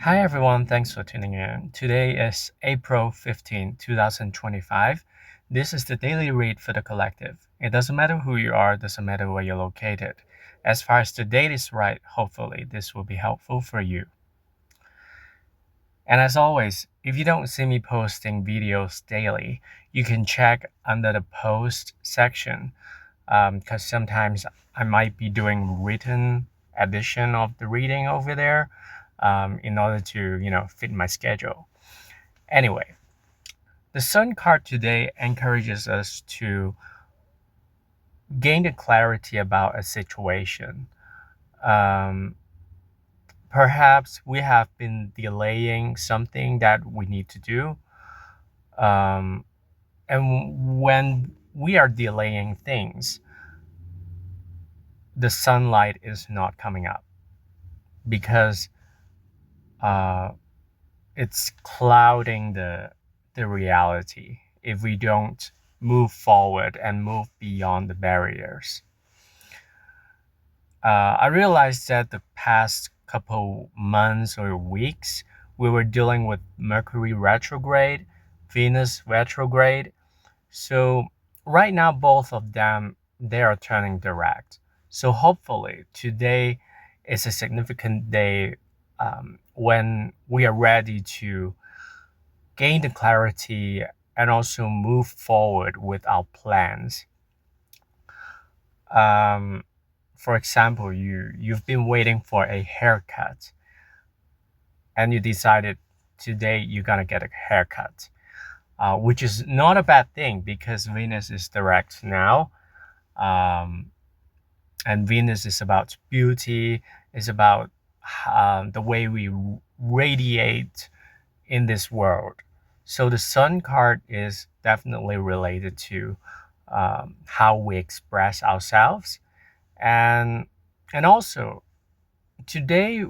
Hi everyone, thanks for tuning in. Today is April 15, 2025. This is the daily read for the collective. It doesn't matter who you are, doesn't matter where you're located. As far as the date is right, hopefully this will be helpful for you. And as always, if you don't see me posting videos daily, you can check under the post section because sometimes I might be doing written edition of the reading over there in order to fit my schedule. Anyway, the Sun card today encourages us to gain the clarity about a situation. Um, Perhaps we have been delaying something that we need to do. Um, and when we are delaying things, the sunlight is not coming up because uh, it's clouding the reality if we don't move forward and move beyond the barriers. I realized that the past couple months or weeks we were dealing with Mercury retrograde, Venus retrograde. So right now both of them they are turning direct. So hopefully today is a significant day when we are ready to gain the clarity and also move forward with our plans. Um, for example, you've been waiting for a haircut and you decided today you're gonna get a haircut, which is not a bad thing because Venus is direct now. Um, and Venus is about beauty, is about the way we radiate in this world. So the Sun card is definitely related to how we express ourselves, and also today,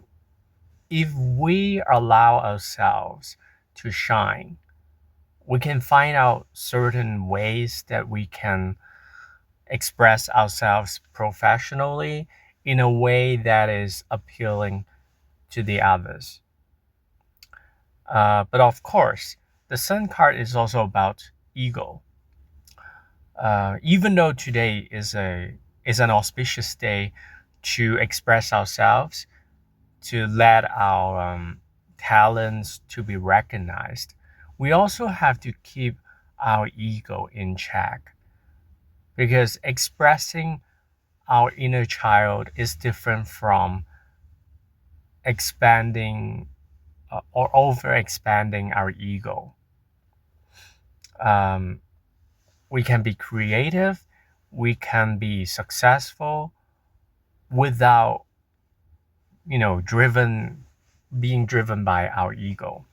if we allow ourselves to shine, we can find out certain ways that we can express ourselves professionally in a way that is appealing to the others. But of course, the Sun card is also about ego. Even though today is an auspicious day to express ourselves, to let our talents to be recognized, we also have to keep our ego in check because expressing our inner child is different from expanding or over expanding our ego. Um, we can be creative, we can be successful without, being driven by our ego.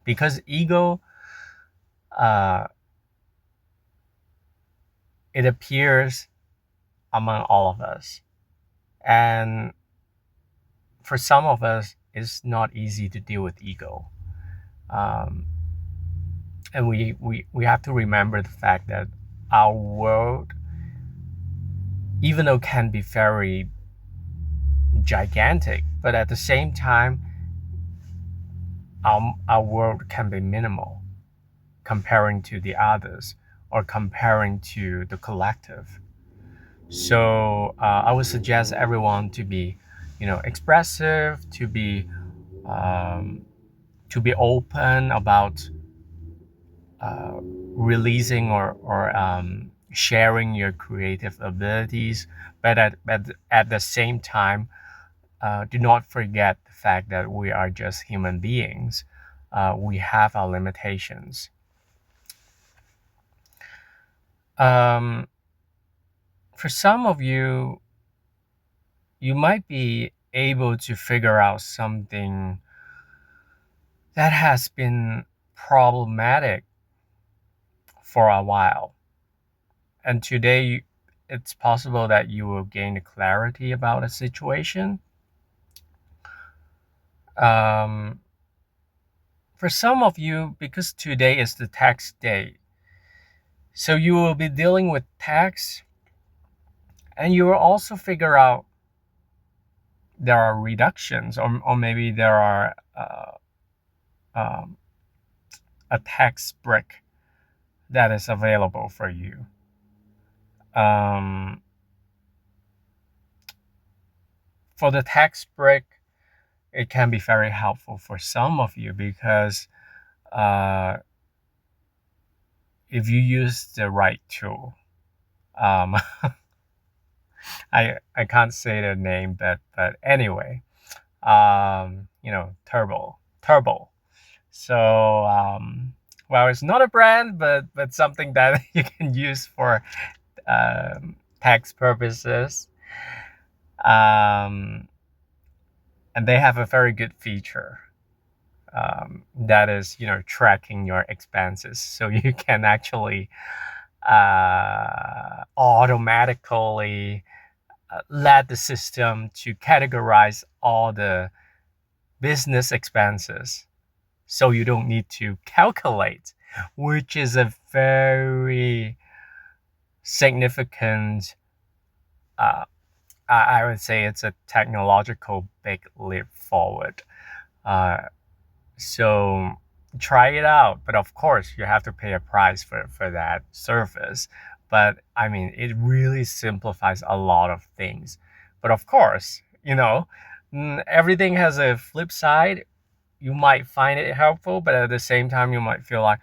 Because ego, uh, it appears among all of us. And for some of us, it's not easy to deal with ego. Um, and we have to remember the fact that our world, even though can be very gigantic, but at the same time, our world can be minimal comparing to the others or comparing to the collective. So I would suggest everyone to be, expressive, um, to be open about releasing or sharing your creative abilities, but at the same time, do not forget the fact that we are just human beings. We have our limitations. Um, for some of you, you might be able to figure out something that has been problematic for a while. And today, it's possible that you will gain clarity about a situation. Um, for some of you, because today is the tax day, so you will be dealing with tax and you will also figure out there are reductions, or maybe there are um, a tax break that is available for you. Um, for the tax break, it can be very helpful for some of you because uh, if you use the right tool, um, I can't say the name, but anyway, Turbo. So well, it's not a brand, but something that you can use for tax purposes. Um, and they have a very good feature that is, tracking your expenses, so you can actually automatically let the system to categorize all the business expenses, so you don't need to calculate, which is a very significant I would say it's a technological big leap forward. Uh, so try it out, but of course you have to pay a price for that service. But I mean, it really simplifies a lot of things. But of course, everything has a flip side. You might find it helpful, but at the same time, you might feel like,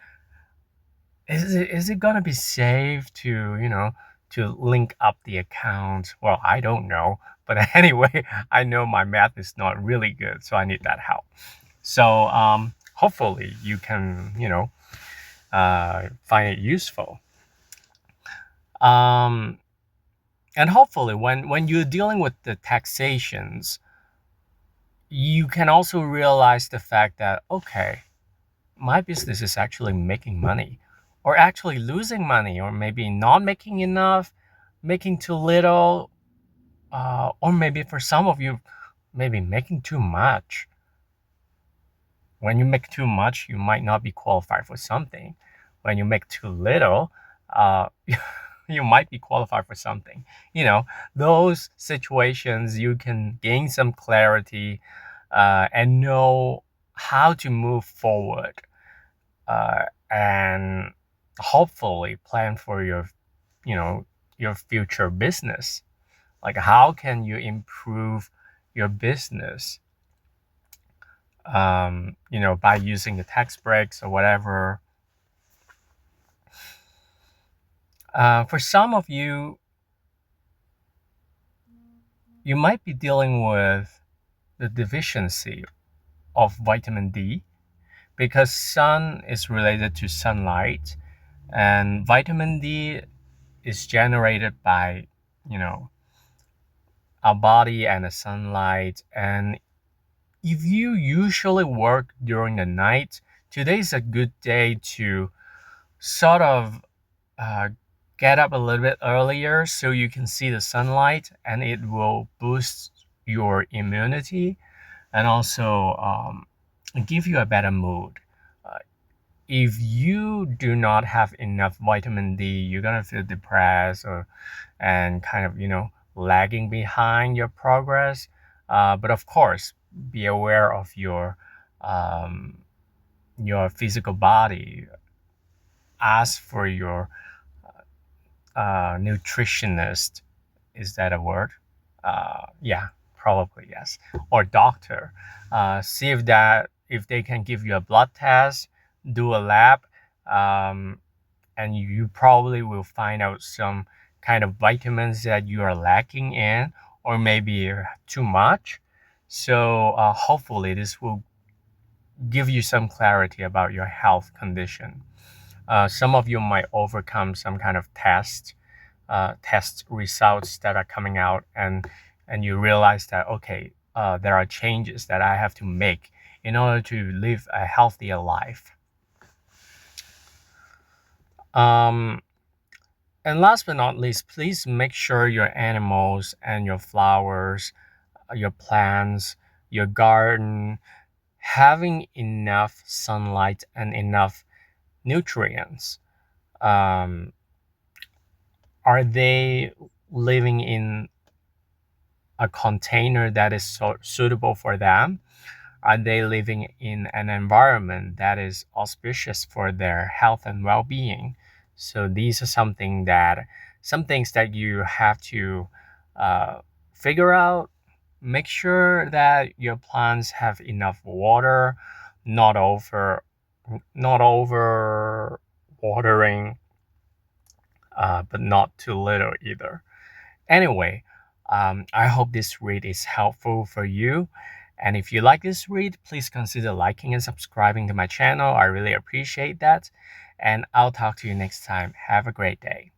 is it gonna be safe to to link up the account? Well, I don't know, but anyway, I know my math is not really good, so I need that help. So hopefully you can find it useful. Um, and hopefully when you're dealing with the taxations, you can also realize the fact that, okay, my business is actually making money, or actually losing money, or maybe not making enough, making too little, or maybe for some of you, maybe making too much. When you make too much, you might not be qualified for something. When you make too little, uh, you might be qualified for something. Those situations, you can gain some clarity and know how to move forward, and hopefully plan for you know your future business. Like, how can you improve your business, by using the tax breaks or whatever. For some of you, you might be dealing with the deficiency of vitamin D, because sun is related to sunlight, and vitamin D is generated by you know our body and the sunlight. And if you usually work during the night, today's a good day to sort of uh, get up a little bit earlier so you can see the sunlight, and it will boost your immunity, and also give you a better mood. Uh, if you do not have enough vitamin D, you're gonna feel depressed, and kind of lagging behind your progress. But of course, be aware of um, your physical body. Ask for your nutritionist. Is that a word? Yeah, probably yes. Or doctor. See if they can give you a blood test, do a lab, um, and you probably will find out some kind of vitamins that you are lacking in, or maybe too much. So hopefully this will give you some clarity about your health condition. Some of you might overcome some kind of test results that are coming out, and you realize that, okay, there are changes that I have to make in order to live a healthier life. Um, and last but not least, please make sure your animals and your flowers, your plants, your garden, having enough sunlight and enough nutrients. Um, are they living in a container that is suitable for them? Are they living in an environment that is auspicious for their health and well-being? So these are some things that you have to figure out. Make sure that your plants have enough water, not over watering, but not too little either. Anyway, I hope this read is helpful for you. And if you like this read, please consider liking and subscribing to my channel. I really appreciate that. And I'll talk to you next time. Have a great day.